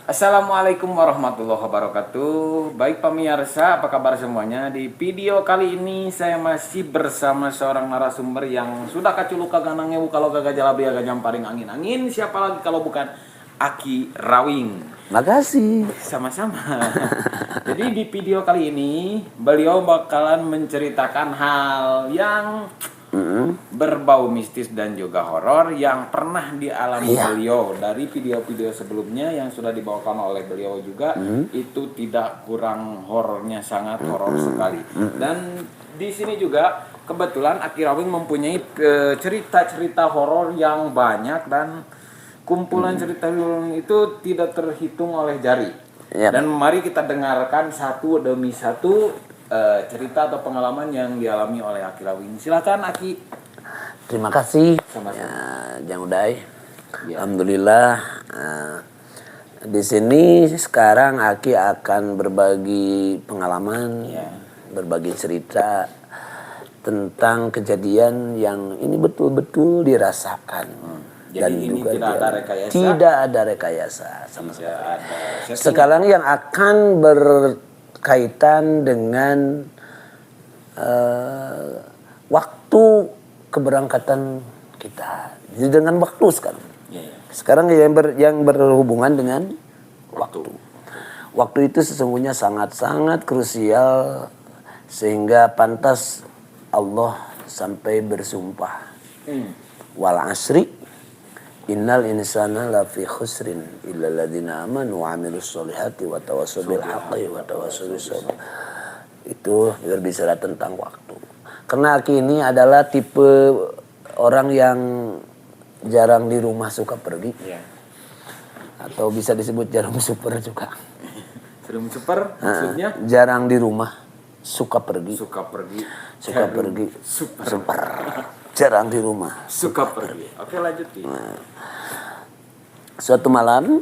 Assalamualaikum warahmatullahi wabarakatuh. Baik pemirsa, apa kabar semuanya? Di video kali ini saya masih bersama seorang narasumber yang sudah kaculuk kaganang ngewu kalau gagak jalabi agak jamparing angin-angin. Siapa lagi kalau bukan Aki Rawing. Makasih. Sama-sama. Jadi di video kali ini beliau bakalan menceritakan hal yang berbau mistis dan juga horor yang pernah dialami beliau dari video-video sebelumnya yang sudah dibawakan oleh beliau juga. Itu tidak kurang horornya, sangat horor sekali. Dan di sini juga kebetulan Aki Rawing mempunyai cerita-cerita horor yang banyak dan kumpulan cerita itu tidak terhitung oleh jari. Dan mari kita dengarkan satu demi satu cerita atau pengalaman yang dialami oleh Aki Rawing. Silakan Aki. Terima kasih. Sama-sama. Ya, Jang Uday. Ya. Alhamdulillah. Di sini sekarang Aki akan berbagi pengalaman, berbagi cerita tentang kejadian yang ini betul-betul dirasakan. Jadi dan ini juga tidak ada rekayasa. Tidak ada rekayasa sama sekali. Sekarang yang akan berkaitan dengan waktu keberangkatan kita. Jadi dengan waktu sekarang. Sekarang yang berhubungan dengan waktu. Waktu itu sesungguhnya sangat-sangat krusial sehingga pantas Allah sampai bersumpah. Wal asri innal insana lafi khusrin illa alladziina aamanu wa 'amilus sholihati wa tawassaw bil haqqi wa tawassaw bis sabr. Itu berbicara tentang waktu. Karena Aki ini adalah tipe orang yang jarang di rumah, suka pergi. Atau bisa disebut jarum super juga. Jarum super maksudnya? Jarang di rumah, suka pergi. Suka pergi. Super. Jarang di rumah. Suka pergi. Oke, lanjut. Suatu malam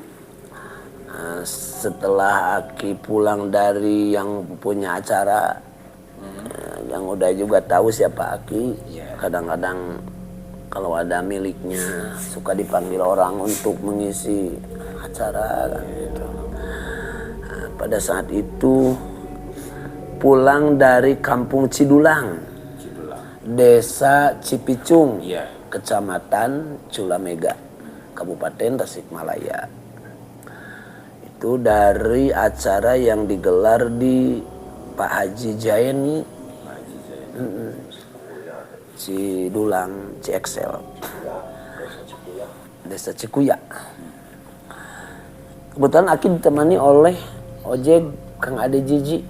setelah Aki pulang dari yang punya acara, yang udah juga tahu siapa Aki, kadang-kadang kalau ada miliknya suka dipanggil orang untuk mengisi acara kan gitu. Pada saat itu pulang dari Kampung Cidulang, Desa Cipicung, Kecamatan Culamega, Kabupaten Tasikmalaya. Itu dari acara yang digelar di Pak Haji Jaini, Cidulang, Cieksel, Desa Cikuya. Kebetulan Aki ditemani oleh ojek Kang Ade Jiji.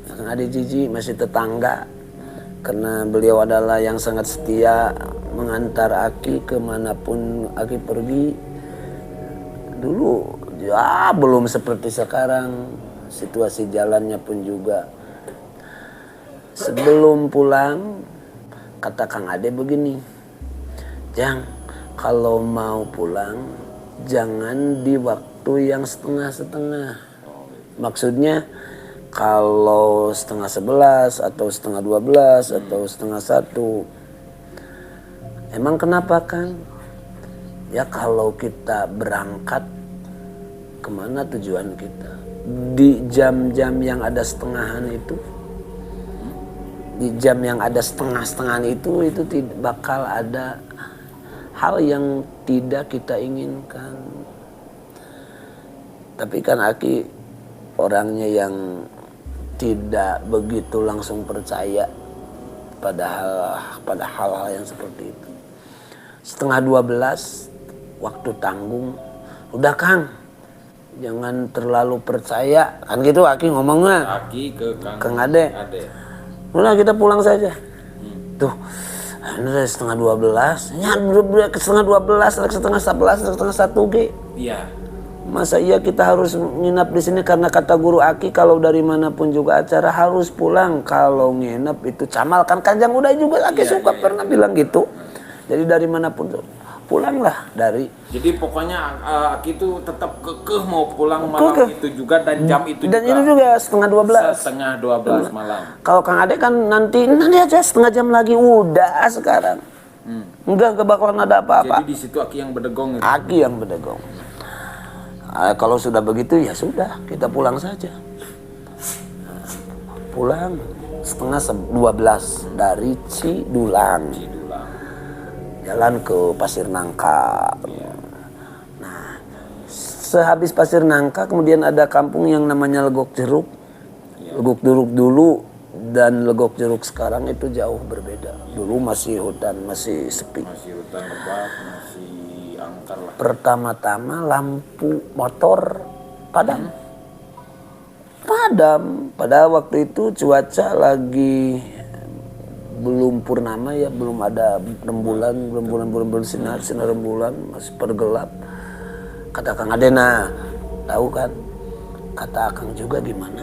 Kang Ade Jiji masih tetangga. Karena beliau adalah yang sangat setia mengantar Aki kemanapun Aki pergi. Dulu ya belum seperti sekarang, situasi jalannya pun juga. Sebelum pulang kata Kang Ade begini, Jang, kalau mau pulang jangan di waktu yang setengah-setengah. Maksudnya kalau 10:30 atau 10:30 atau 11:30. Emang kenapa kan? Ya kalau kita berangkat kemana tujuan kita, di jam-jam yang ada setengahan itu, di jam yang ada setengah-setengahan itu bakal ada hal yang tidak kita inginkan. Tapi kan Aki orangnya yang tidak begitu langsung percaya pada hal-hal yang seperti itu. 11:30 waktu tanggung, udah Kang, jangan terlalu percaya kan gitu Aki ngomongnya. Aki ke Kang Ade. Udah kita pulang saja. Tuh, ini udah 11:30. Ya, 11:30, 10:11, 10:01 G. Iya. Masa iya kita harus nginap di sini karena kata guru Aki kalau dari manapun juga acara harus pulang. Kalau nginep itu camal kan Kanjang Uday juga Aki suka pernah bilang gitu. Jadi dari manapun pulanglah dari. Jadi pokoknya Aki itu tetap kekeh mau pulang malam itu juga dan jam itu dan juga. itu juga 11:30. 11:30 malam. Kalau Kang Ade kan nanti aja setengah jam lagi udah sekarang. Enggak bakalan ada apa-apa. Jadi di situ Aki yang berdegong. Aki yang berdegong. Kalau sudah begitu ya sudah, kita pulang saja. Pulang setengah 12 dari Cidulang. Jalan ke Pasir Nangka. Nah, sehabis Pasir Nangka kemudian ada kampung yang namanya Legok Jeruk. Legok Jeruk dulu dan Legok Jeruk sekarang itu jauh berbeda. Dulu masih hutan, masih sepi. Masih hutan lebat, masih angker lah. Pertama-tama lampu motor padam. Padam. Pada waktu itu cuaca lagi belum purnama ya, belum ada rembulan bersinar rembulan, masih pergelap. Kata Kang Adena, tahu kan? Kata Akang juga gimana?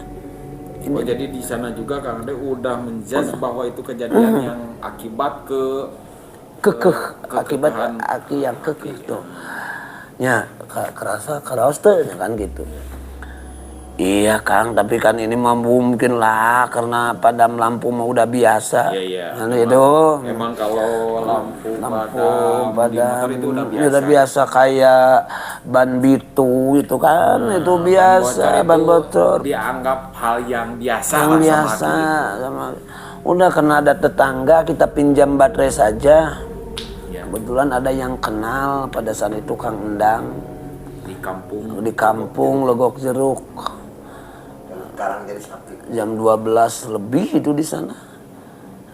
Oh, jadi di sana juga Kang Ade udah menjudge bahwa itu kejadian yang akibat akibat aki yang kekeh tuh. Ya, kerasa karaos teh kan gitu. Iya Kang, tapi kan ini mah mungkin lah karena padam lampu mah udah biasa. Iya. Kan itu. Emang kalau lampu padam di motor itu udah biasa kayak ban bitu itu kan, itu biasa ban bocor. Dianggap hal yang biasa Yang lah biasa sama udah kena ada tetangga kita pinjam baterai saja. ya, Kebetulan ada yang kenal pada saat itu Kang Endang di di kampung Legok Jeruk. Sekarang jadi sakit. Jam 12 lebih itu di sana.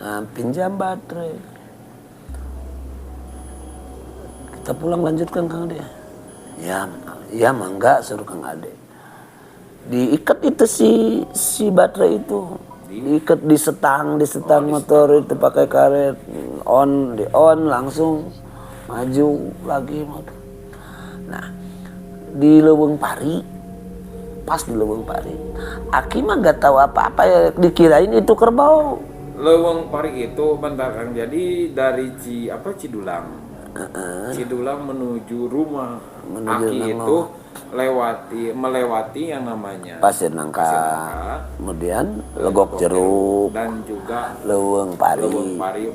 Nah, pinjam baterai. Kita pulang lanjutkan Kang Ade. Ya mangga suruh Kang Ade. Diikat itu si baterai itu. Diikat di setang motor itu pakai karet. Di on langsung maju lagi motor. Nah, di Leuweung Pari. Pas di Leuweung Pari, Aki mah gak tahu apa-apa ya, dikirain itu kerbau. Leuweung Pari itu bentar Kang, jadi dari Cidulang. Cidulang menuju rumah Aki itu melewati yang namanya Pasir Nangka, kemudian Legok Jeruk dan juga Leuweung Pari.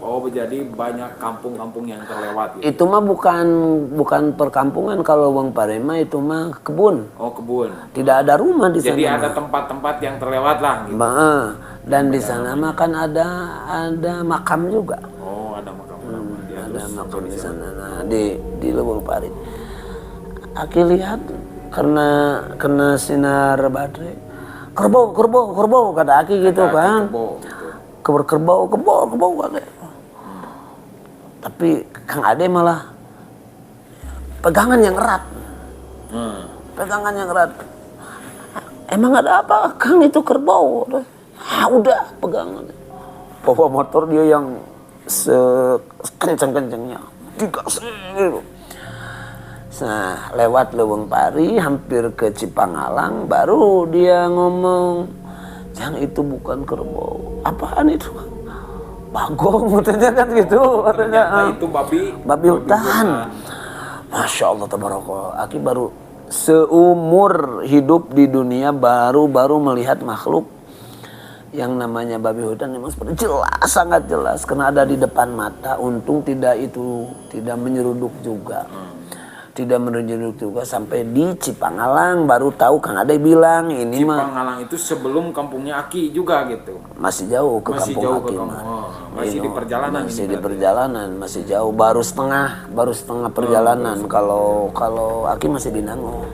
Oh, jadi banyak kampung-kampung yang terlewat gitu. Itu mah bukan perkampungan. Kalau Leuweung Pari mah itu mah kebun. Oh, kebun. Tidak ada rumah di sana. Jadi ada tempat-tempat yang terlewat lah gitu. Dan di sana mah kan ada makam juga. Oh, ada makam. Ada makam di sana. Nah, di Leuweung Pari. Aki lihat karena kena sinar baterai. Kerbau kata Aki gitu kan. Kerbau kata. Tapi Kang Ade malah pegangan yang erat. Pegangan yang erat. Emang ada apa? Kang itu kerbau. Udah pegangan. Bawa motor dia yang sekencang-kencangnya. Digas gitu. Nah, lewat Leuweung Pari hampir ke Cipangalang baru dia ngomong, "Yang itu bukan kerbau. Apaan itu?" "Bagong," katanya kan gitu. Ternyata itu babi hutan. Masya Allah tabarakallah. Aki baru seumur hidup di dunia baru melihat makhluk yang namanya babi hutan. Memang seperti jelas, sangat jelas karena ada di depan mata. Untung tidak menyeruduk juga. Tidak menyeruduk juga sampai di Cipangalang baru tahu Kang Ade bilang ini mah Cipangalang itu sebelum kampungnya Aki juga gitu. Masih jauh ke kampung Aki. Masih di perjalanan. Masih di perjalanan, masih jauh, baru setengah perjalanan. Kalau Aki masih di Nango.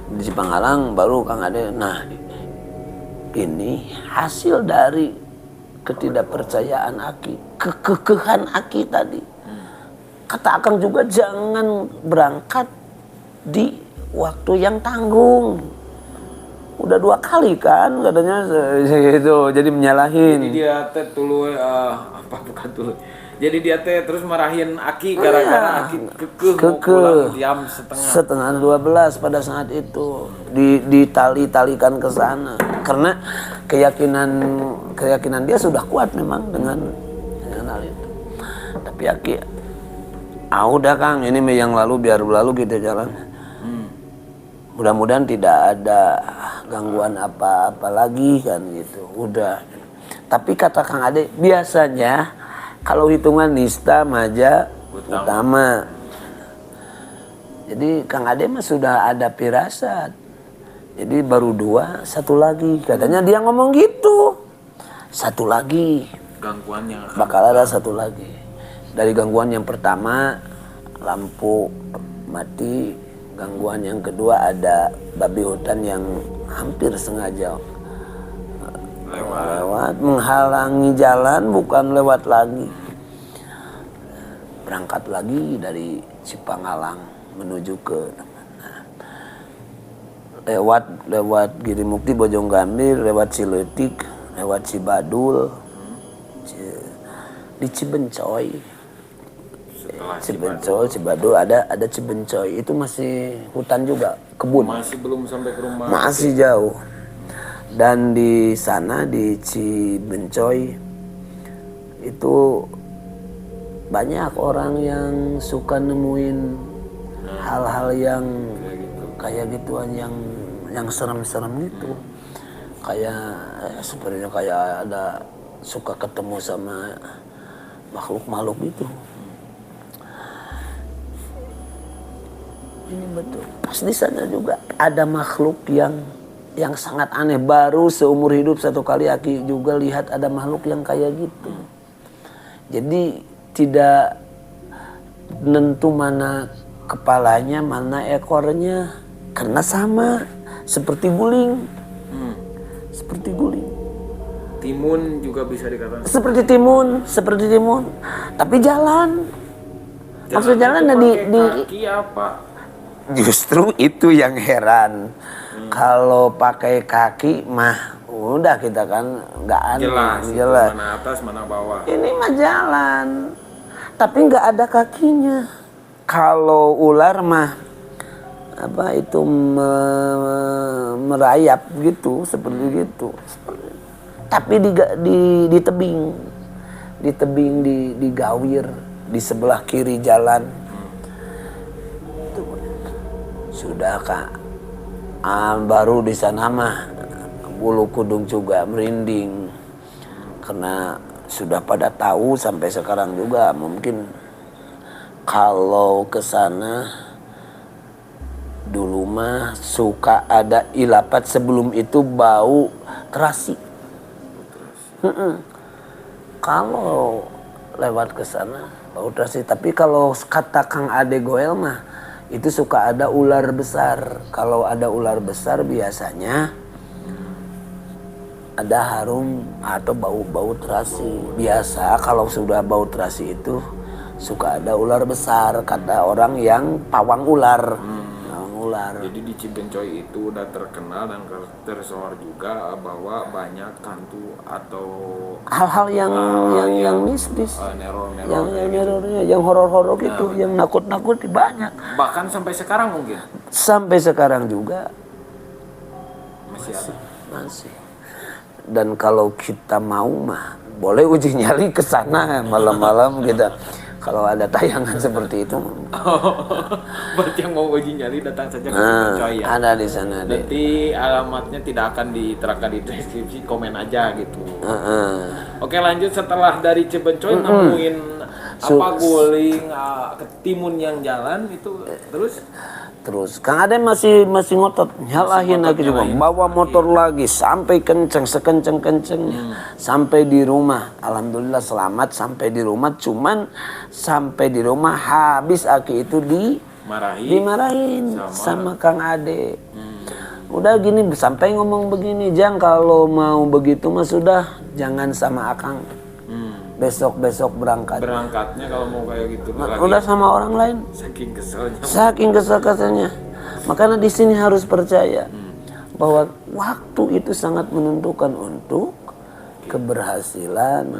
Di Cipangalang baru Kang Ade. Nah, ini hasil dari ketidakpercayaan Aki, kekekehan Aki tadi. Kata Akang juga jangan berangkat di waktu yang tanggung. Udah 2 kali kan katanya gitu, jadi menyalahin. Jadi dia teh Jadi dia teh terus marahin Aki gara-gara Aki kekeh mau pulang jam setengah 12 pada saat itu ditali-talikan ke sana karena keyakinan dia sudah kuat memang dengan hal itu. Tapi Aki udah Kang, ini yang lalu biar berlalu kita jalan. Mudah-mudahan tidak ada gangguan apa-apa lagi kan gitu. Udah. Tapi kata Kang Ade, biasanya kalau hitungan nista maja utama Jadi Kang Ade mah sudah ada firasat. Jadi baru 2, satu lagi. Katanya dia ngomong gitu. Satu lagi. Gangguan yang akan Bakal ada satu lagi. Dari gangguan yang pertama, lampu mati. Gangguan yang kedua ada babi hutan yang hampir sengaja lewat menghalangi jalan, bukan lewat lagi. Berangkat lagi dari Cipangalang menuju ke lewat Girimukti, Bojonggambir, lewat Ciletik, lewat Cibadul, di Cibencoy. setelah Cibadul ada Cibencoy, itu masih hutan juga, kebun. masih belum sampai ke rumah. Masih jauh. Dan di sana di Cibencoy itu banyak orang yang suka nemuin hal-hal yang kayak gituan yang serem-serem gitu. Kayak sebenarnya kayak ada suka ketemu sama makhluk-makhluk itu. Ini betul. Pas di sana juga ada makhluk yang sangat aneh. Baru seumur hidup satu kali Aki juga lihat ada makhluk yang kayak gitu. Jadi tidak nentu mana kepalanya, mana ekornya, karena sama seperti guling. Seperti guling. Timun juga bisa dikatakan. Seperti timun. Tapi jalan. Maksud jalan itu di kaki apa? Justru itu yang heran. Kalau pakai kaki mah udah kita kan nggak aneh. Jelas. Mana atas mana bawah. Ini mah jalan, tapi nggak ada kakinya. Kalau ular mah apa itu merayap gitu, seperti gitu. Tapi di tebing, di gawir, di sebelah kiri jalan. Sudah Kak, baru di sana mah bulu kudung juga merinding karena sudah pada tahu sampai sekarang juga. Mungkin kalau ke sana dulu mah suka ada ilapat, sebelum itu bau terasi. Kalau lewat ke sana bau terasi, tapi kalau kata Kang Ade Goel mah itu suka ada ular besar. Kalau ada ular besar biasanya ada harum atau bau-bau terasi. Biasa kalau sudah bau terasi itu suka ada ular besar, kata orang yang pawang ular. Pawang ular. Jadi di Cibencoy itu udah terkenal dan tersohor juga bahwa banyak hantu atau hal-hal yang mistis. Yang horor-horor gitu, yang nakut-nakuti banyak. Bahkan sampai sekarang mungkin. Sampai sekarang juga Masih ada. masih. Dan kalau kita mau mah boleh uji nyali ke sana malam-malam kita. Kalau ada tayangan seperti itu. Buat yang mau uji nyali datang saja ke Cibencoy ya. Ada di sana. Nanti alamatnya tidak akan diterangkan di deskripsi, komen aja gitu. Oke, lanjut. Setelah dari Cibencoy nemuin apa guling, ketimun yang jalan itu Terus Kang Ade masih ngotot, nyalahin lagi juga, bawa motor lagi sampai kenceng, sekenceng-kencengnya sampai di rumah. Alhamdulillah selamat sampai di rumah. Cuman sampai di rumah habis Aki itu dimarahin sama Kang Ade. Udah gini sampai ngomong begini, Jang kalau mau begitu mah sudah jangan sama Akang. Besok berangkatnya kalau mau kayak gitu udah sama orang lain. Saking keselnya. Makanya di sini harus percaya bahwa waktu itu sangat menentukan untuk keberhasilan.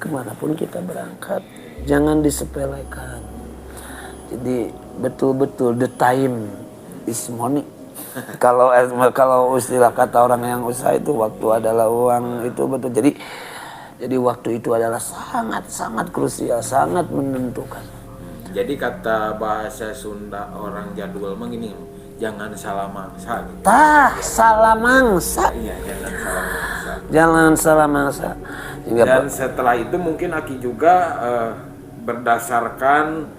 Kemanapun kita berangkat, jangan disepelekan. Jadi betul-betul the time is money. Kalau istilah kata orang yang usaha itu, waktu adalah uang, itu betul. Jadi waktu itu adalah sangat krusial, sangat menentukan. Jadi kata bahasa Sunda orang jadwal mah gini, jangan salah mangsa. Salah mangsa. Iya, Jangan salah mangsa. Dan setelah itu mungkin Aki juga berdasarkan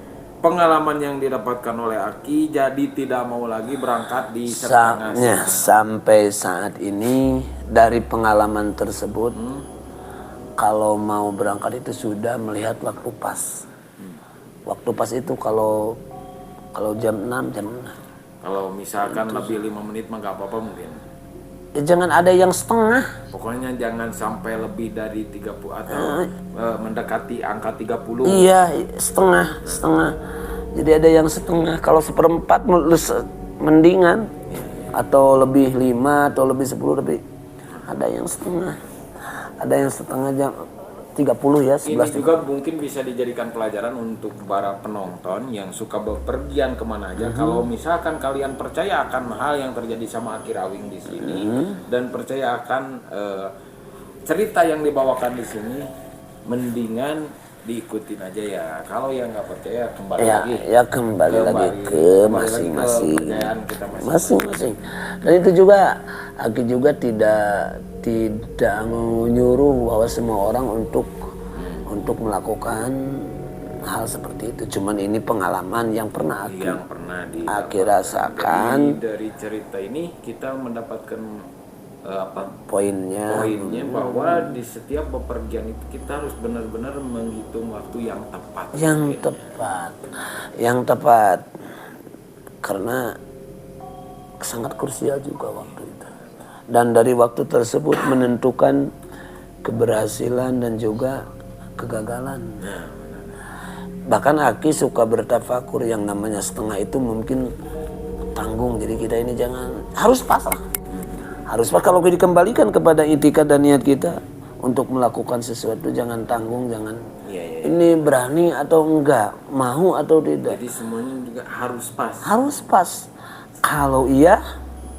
pengalaman yang didapatkan oleh Aki jadi tidak mau lagi berangkat di setengah sampai saat ini dari pengalaman tersebut kalau mau berangkat itu sudah melihat waktu pas. Waktu pas itu kalau jam 6 jam 6. Kalau misalkan lebih 5 menit mah gak apa-apa mungkin. Ya, jangan ada yang setengah. Pokoknya jangan sampai lebih dari 30 atau mendekati angka 30. Iya, setengah. Jadi ada yang setengah. Kalau seperempat mendingan. Atau lebih 5 atau lebih 10 lebih. Ada yang setengah. Ada yang setengah jam 30 ya, 11. Ini juga mungkin bisa dijadikan pelajaran untuk para penonton yang suka bepergian kemana aja. Kalau misalkan kalian percaya akan hal yang terjadi sama Aki Rawing di sini dan percaya akan cerita yang dibawakan di sini, mendingan diikutin aja ya. Kalau yang nggak percaya kembali lagi. Ya kembali lagi ke masing-masing. Dan itu juga Aki juga tidak menyuruh bahwa semua orang untuk melakukan hal seperti itu. Cuman ini pengalaman yang pernah Aki rasakan. Dari cerita ini kita mendapatkan poinnya bahwa di setiap bepergian itu kita harus benar-benar menghitung waktu yang tepat. Yang tepat. Karena sangat krusial juga waktu itu. Dan dari waktu tersebut menentukan keberhasilan dan juga kegagalan. Bahkan Aki suka bertafakur yang namanya setengah itu mungkin tanggung. Jadi kita ini harus pas lah. Harus pas kalau dikembalikan kepada itikad dan niat kita untuk melakukan sesuatu, jangan tanggung, jangan ini berani atau enggak, mau atau tidak. Jadi semuanya juga harus pas. Harus pas. Kalau iya,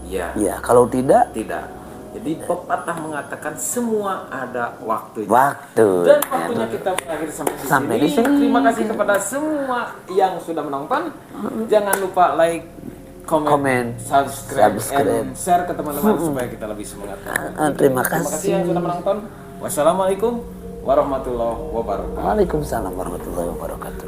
ya. Kalau tidak. Jadi pepatah mengatakan semua ada waktunya. Dan waktunya kita berakhir sampai di sini. Terima kasih kepada semua yang sudah menonton. Jangan lupa like, comment, subscribe, and share ke teman-teman supaya kita lebih semangat. Terima kasih yang sudah menonton. Wassalamualaikum warahmatullahi wabarakatuh. Waalaikumsalam warahmatullahi wabarakatuh.